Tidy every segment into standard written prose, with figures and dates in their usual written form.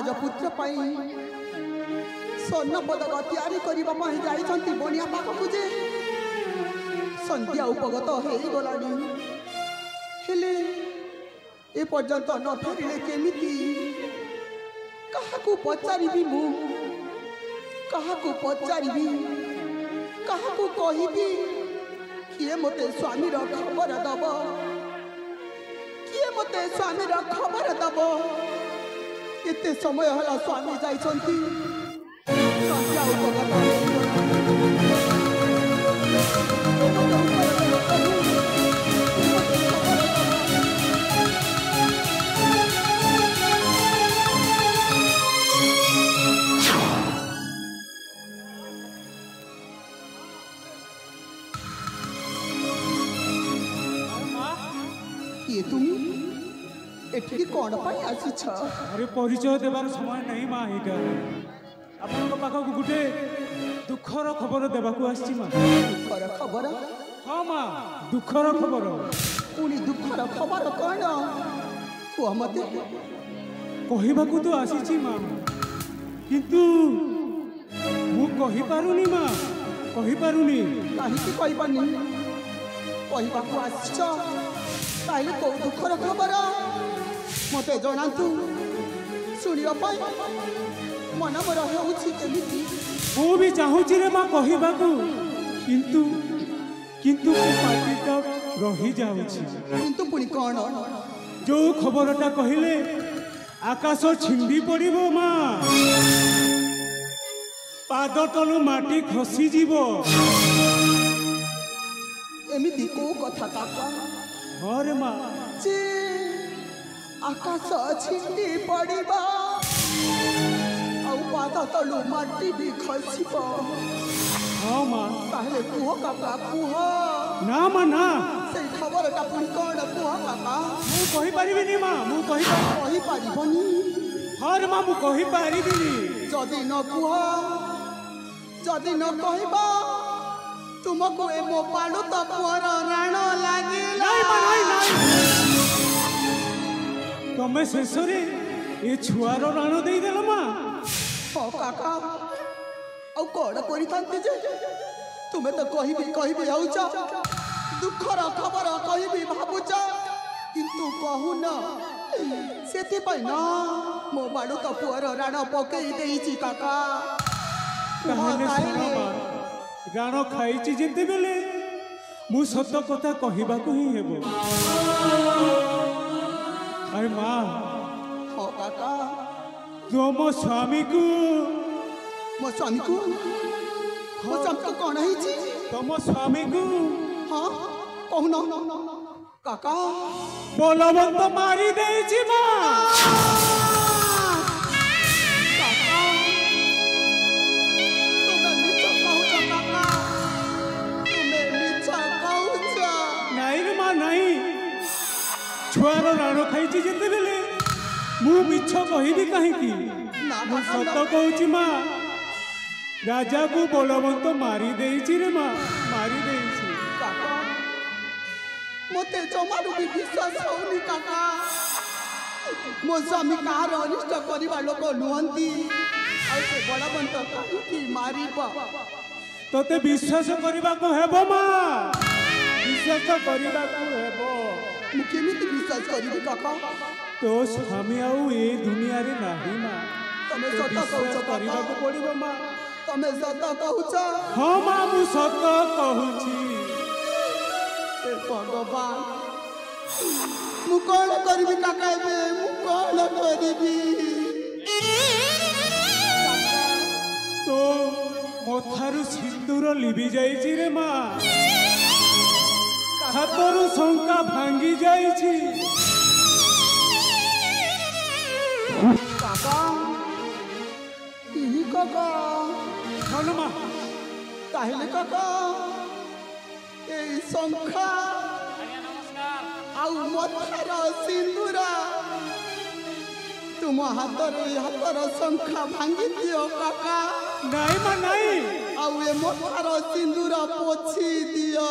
राजपुत्र स्वर्ण पदक तैयारी करने बनिया पाखक जे संध्या उपगत हो गलानी हेले ए पर्यंत न फेरिले केमिति काहाकू पचारिबी मु काहाकू पचारिबी काहाकू कहिबी किए मते स्वामी रो खबर दब किए मते स्वामी रो खबर दब केते समय हला स्वामी जाइछंती संध्या उपगत एठी कौन पाई आसी छ अरे परिचय देवार समय नहीं माँ एटा आपन पाखक गुटे दुखर खबर देबाकू आसी माँ दुखर खबर हाँ माँ दुखर खबर पुनी दुखर खबर कौन को मते कहिबाकू तो आसी माँ किंतु मु कहि पारुनी माँ कहि पारुनी काहे कहि पानी कहिबाकू आसी छ ताइले को दुखर खबर मते जनातु सुनियो पाई मन मोर होउछि केमिति मु भी चाहूछि रे मां कहिबाकू किंतु किंतु पाटी तो रही जाउछि किंतु पुनी कोन जो खबरटा कहिले आकाश छिंडी पड़िबो मां पाद तलु माटी खसी जीवो एमिति को कथा काका हरे मां जे आकाश छिंडी पड़िबा आउ पाद तलु माटी भी खसिबो हाँ मां ताहले कुह काका कुह ना मां ना से खबरटा पुनी कोन कुह काका मु कहि परिबिनी मां मु कहि परिबनी हरे मां मु कहि परिबिनी जदि न कुह जदि न कहिबा तुमको ए मो पालु त पुअर राण लागिला नहीं मां नहीं तमे शेषरे ए छुआर राण देई देला मां हो काका औ कोड करिथांती जे तुमे तो कहिबी आउचा दुखर खबर कहिबी भाबुचा किंतु कहू न सेति पई न मो बाडू तो पुअर राण पकेई देईची काका राण खाई जेते बेले मु सत कथा कहिबाकू ही हेबो अरे माँ हो काका तुम स्वामी को मो स्वामी को कौन है जी तुम स्वामी को हाँ कहू न काका बलवंत मारी देछि माँ छुआर राण खाई जेते बेले मु मिछ कहिबी काहेकि मु सत कहूची माँ राजा को बलवंत मारी देछि रे माँ मारी देछि काका मते जमारू भी विश्वास होनी काका मो स्वामी कार अनिष्ट करबा लोक नुहंती आ से बलवंत काहेकि मारिबा तते विश्वास करबा को हेबो माँ विश्वास करबा को हेबो केमिति विश्वास करिबी काका तो स्वामी आउ ए दुनिया रे नाही मां तमे सत कहउछ करबा को पड़िबो मां तमे सत कहउछ हां मां मु सत कहूची ए भगवान मु कोन करिबी काका बे मु कोन करिबी तो मोथारु सिंदूर लिबि जाईची रे मां हाथरू शंका भांगी जाइछि काका इही काका हनुमा ताहिले काका ए शंखा आउ मथार सिंदूर तुम हाथर शंखा भांगी दियो काका नहीं मां नहीं आउ ए मथार सिंदूर पोछि दियो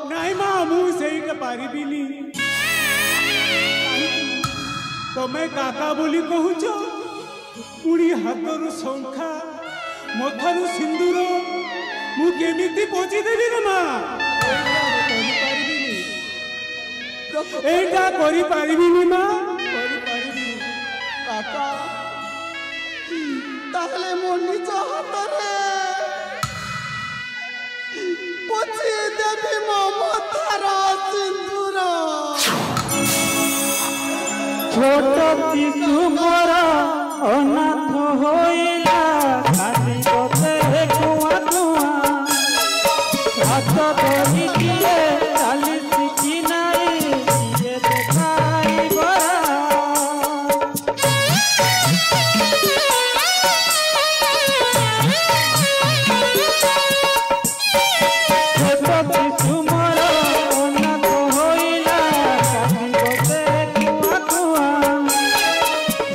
नहीं मां मु सेइटा पारिबिनी तमे काका बोली कहूछ मु ହାତରୁ ଶଙ୍ଖା ମଥାରୁ ସିନ୍ଦୁର ମୁଁ କେମିତି ପୋଛିଦେବି ରେ ମା? ଏଇଟା କରିପାରିବିନି ମା, କରିପାରିବିନି। କାକା ତାହେଲେ ମୋ ନିଜ ହାତରେ ପୋଛି ଦେବି ମୋ ମଥାର ସିନ୍ଦୁର। ছোট শিশু মোর অনাথ হইলা খালি পথে কুয়া কুয়া হাত ধরি দিয়ে চালি শিখি নাই দিয়ে দেখাই বরা ছোট শিশু মোর অনাথ হইলা খালি পথে কুয়া কুয়া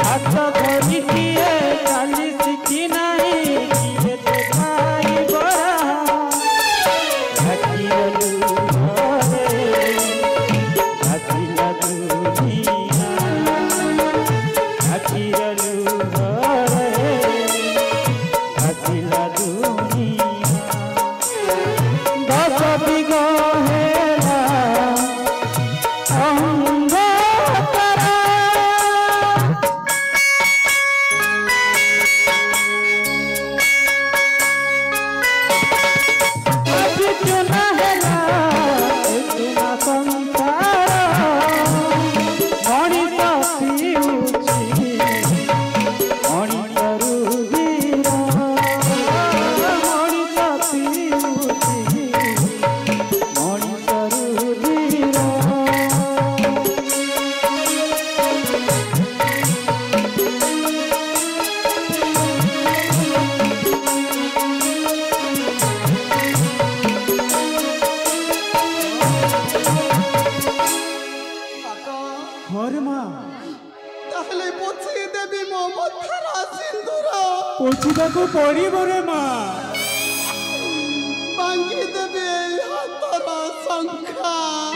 হাত ধরি দিয়ে চালি শিখি নাই দিয়ে দেখাই বরা ঘাটিরলু ঘরে ঘাটিলা দুনিয়া ঘাটিরলু ঘরে ঘাটিলা দুনিয়া দশ দিগ হেলা অন্ধকারা চুনা হেলা চুনা সংসার মଣିଷ ପିଉଛି ମଣିଷରୁ ବୀର ମଣିଷ ପିଉଛି ମଣିଷରୁ ବୀର କାକା ହରେ ମା ତାହେଲେ ପୋଛି ଦେବି ମୋ ମଥାର ସିନ୍ଦୁର। ପୋଛିବାକୁ ପଡ଼ିବ ରେ ମା ଭାଙ୍ଗି ଦେବି ଏଇ ହାତର ଶଙ୍ଖା।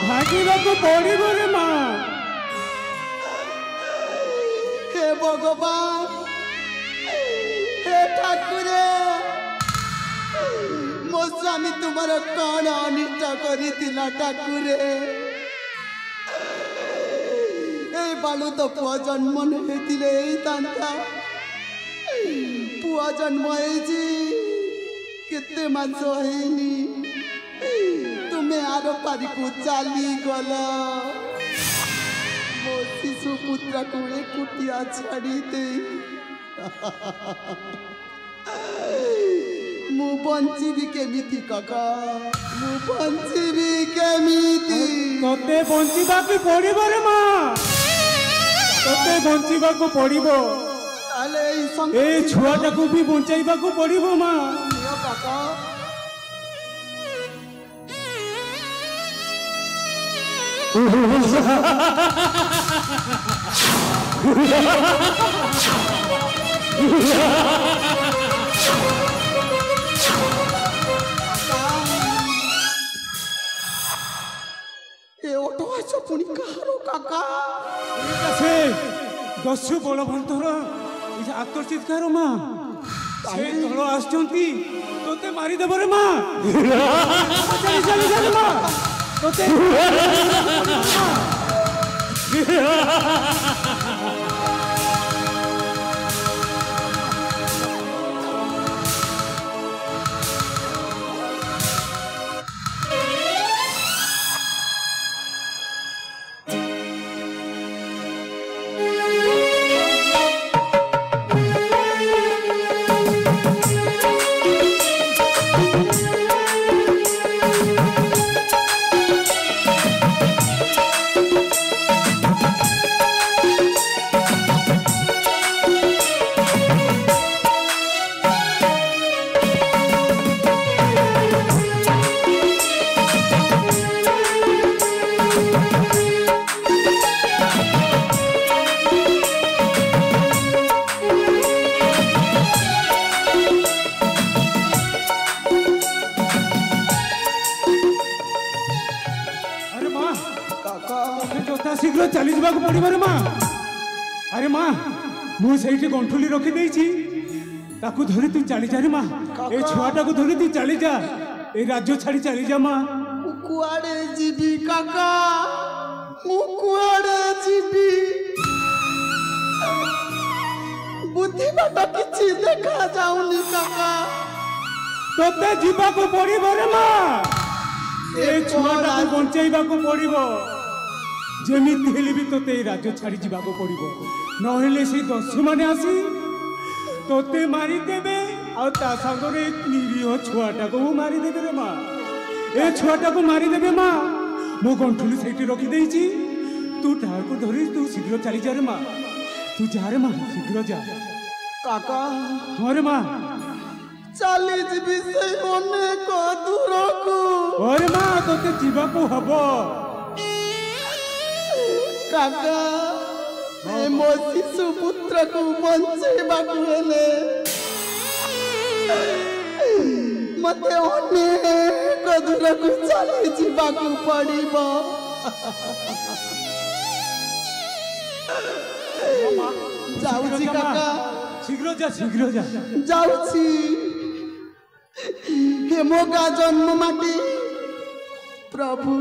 ଭାଙ୍ଗିବାକୁ ପଡ଼ିବ ରେ ମା ହେ ଭଗବାନ, ହେ ଠାକୁରେ, ମୋ ସ୍ୱାମୀ ତୁମର କଣ ଅନିଷ୍ଟ କରିଥିଲା ଠାକୁରେ? এই বালু তো পুয়া জন্ম নেইলে ହେଇଥାନ୍ତା। পুয়া জন্ମ ହେଇଛି କେତେ ମାସ ହେଇନି ତୁମେ ଆର ପାରିକୁ ଚାଲିଗଲ। ମୋ ଶିଶୁ ପୁତ୍ରକୁ ଏକୁଟିଆ ଛାଡ଼ି ଦେଇ ମୁଁ ବଞ୍ଚିବି କେମିତି କାକା? ମୁଁ ବଞ୍ଚିବି କେମିତି? ତତେ ବଞ୍ଚିବାକୁ ପଡ଼ିବ ରେ ମା ତତେ ବଞ୍ଚିବାକୁ ପଡ଼ିବ ତାହେଲେ ଏ ଛୁଆଟାକୁ ବି ବଞ୍ଚାଇବାକୁ ପଡ଼ିବ ମା କାକା ଏ ଅଟୋ ଆସ ପୁଣି କାହାର କାକା? ସେ ଦସ୍ୟୁ ବଳବନ୍ତର ଆକର୍ଷିତ କାର ମା ସେ ଦଳ ଆସୁଛନ୍ତି ତୋତେ ମାରିଦେବ ରେ ମା ଚାଲି ଚାଲି ଚାଲି ମା ତୋତେ शीघ्र चली जावाक पड़िबो रे मां। अरे मां मु सेठी गंठुली रखी देइछि ताकू धरी तू चली जा रे माँ ए छुआटा को धरी तू चली जा ए राज्य छाड़ी चली जा माँ कुआड़े जीवी काका मु कुआड़े जीवी बुद्धि बाट किछि देखा जाउनी काका तोते जीवा को पड़िबो रे माँ ए छुआटा को बंचाइबा को पड़िबो जेमिति हेले भी तोते राज्य छाड़ी जीवा को पड़िबो नहेले से दस्यु माने आसी तोते मारी देबे आ ता संगरे निरीह छुआटा को मारी देबे रे माँ ए छुआटा को मारी देबे माँ मो गंठुली सेठी रखी देइची तू ठार को धरी तू शीघ्र चली जा रे माँ तू जा रे माँ शीघ्र जा काका हाँ रे माँ चली जीवी से अनेक दूर को अरे माँ तोते जीवा को हबो काका ए मो शिशु पुत्र को बंचेबा को हेले मते अनेक दूर को चली जीवा को पड़िबो जाउची काका शीघ्र जा जाउची हे मोगा जन्म माटी प्रभु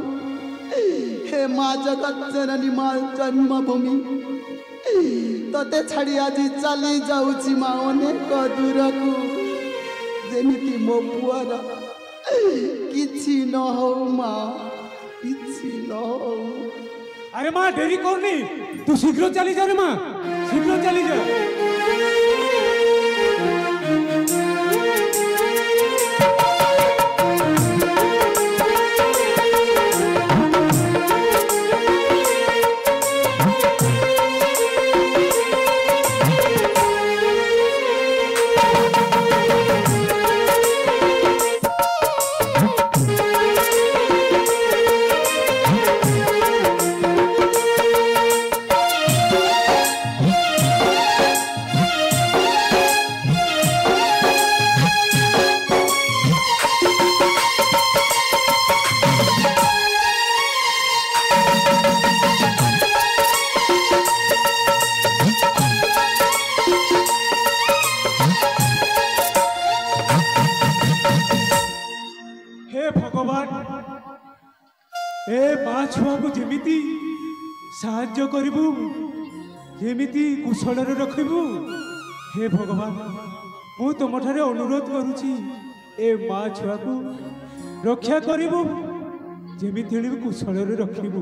हे माँ जगत जननी माँ जन्मभूमि तते छाड़ी आज चली जाउची माँ अनेक दूर को जेमिति मो पुअर किछि न हो माँ किछि न हो अरे माँ देरी करनी तू शीघ्र चली जा रे माँ शीघ्र चली जा साहाଯ୍य करिबु जेमिति कुशल रे रखिबु हे भगवान मु तुम ठारे अनुरोध करूची ए माँ छुआ को रक्षा करिबु जेमिति कुशल रे रखिबु।